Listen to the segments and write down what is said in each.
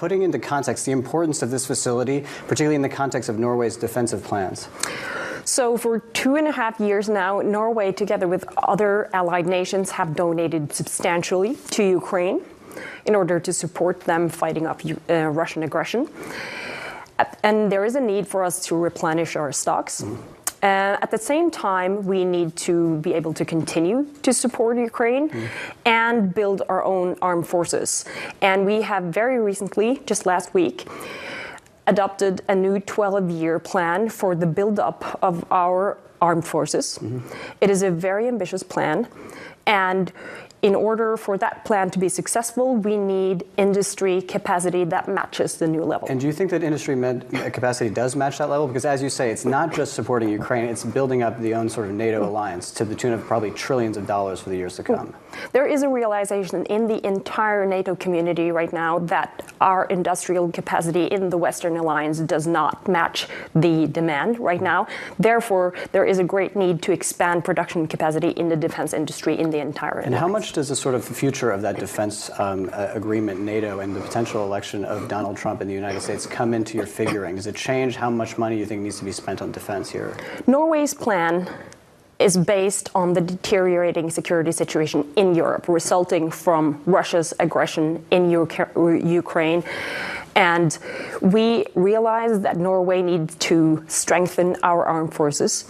putting into context the importance of this facility, particularly in the context of Norway's defensive plans? So for 2.5 years now, Norway, together with other allied nations, have donated substantially to Ukraine in order to support them fighting off Russian aggression. And there is a need for us to replenish our stocks. At the same time, we need to be able to continue to support Ukraine and build our own armed forces. And we have very recently, just last week, adopted a new 12-year plan for the build-up of our armed forces. It is a very ambitious plan, and in order for that plan to be successful, we need industry capacity that matches the new level. And do you think that industry capacity does match that level? Because as you say, it's not just supporting Ukraine, it's building up the own sort of NATO alliance to the tune of probably trillions of dollars for the years to come. There is a realization in the entire NATO community right now that our industrial capacity in the Western alliance does not match the demand right now. Therefore, there is a great need to expand production capacity in the defense industry in the entire alliance. And how much does the sort of future of that defense agreement, NATO, and the potential election of Donald Trump in the United States come into your figuring? Does it change how much money you think needs to be spent on defense here? Norway's plan is based on the deteriorating security situation in Europe, resulting from Russia's aggression in Ukraine. And we realize that Norway needs to strengthen our armed forces.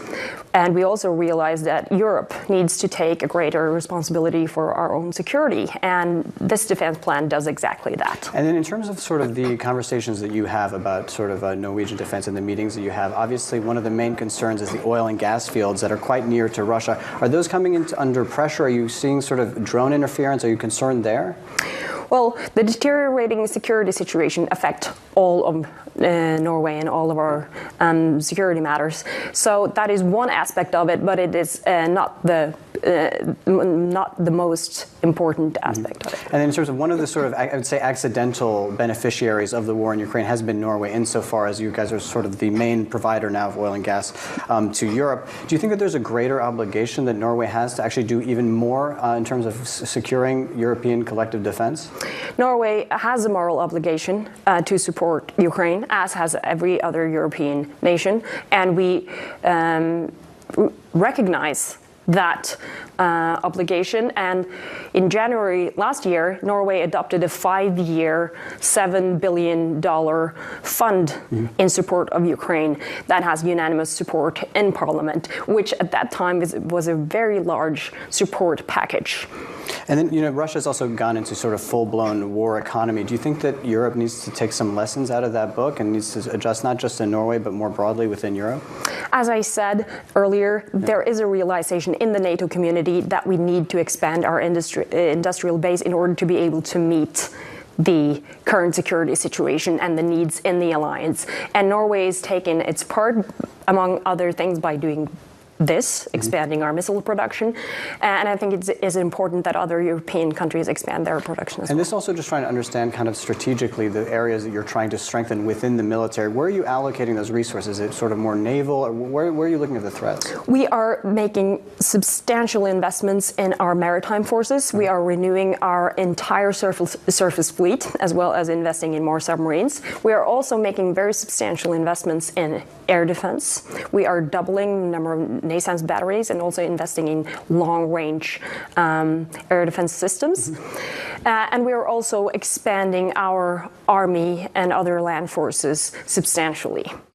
And we also realize that Europe needs to take a greater responsibility for our own security. And this defense plan does exactly that. And then in terms of sort of the conversations that you have about sort of Norwegian defense and the meetings that you have, obviously one of the main concerns is the oil and gas fields that are quite near to Russia. Are those coming into under pressure? Are you seeing sort of drone interference? Are you concerned there? Well, the deteriorating security situation affects all of Norway and all of our security matters. So that is one aspect of it, but it is not the most important aspect of it. And in terms of one of the sort of, I would say, accidental beneficiaries of the war in Ukraine has been Norway, insofar as you guys are sort of the main provider now of oil and gas to Europe. Do you think that there's a greater obligation that Norway has to actually do even more in terms of securing European collective defense? Norway has a moral obligation to support Ukraine, as has every other European nation, and we recognize that obligation. And in January last year, Norway adopted a 5-year, $7 billion fund in support of Ukraine that has unanimous support in Parliament, which at that time was a very large support package. And then, you know, Russia's also gone into sort of full-blown war economy. Do you think that Europe needs to take some lessons out of that book and needs to adjust not just in Norway, but more broadly within Europe? As I said earlier, there is a realization in the NATO community that we need to expand our industrial base in order to be able to meet the current security situation and the needs in the alliance. And Norway has taken its part, among other things, by doing this, expanding our missile production, and I think it's important that other European countries expand their production as well. And this also just trying to understand kind of strategically the areas that you're trying to strengthen within the military. Where are you allocating those resources? Is it sort of more naval, or where are you looking at the threats? We are making substantial investments in our maritime forces. We are renewing our entire surface fleet, as well as investing in more submarines. We are also making very substantial investments in air defense. We are doubling the number of NASAMS batteries and also investing in long-range air defense systems. And we are also expanding our army and other land forces substantially.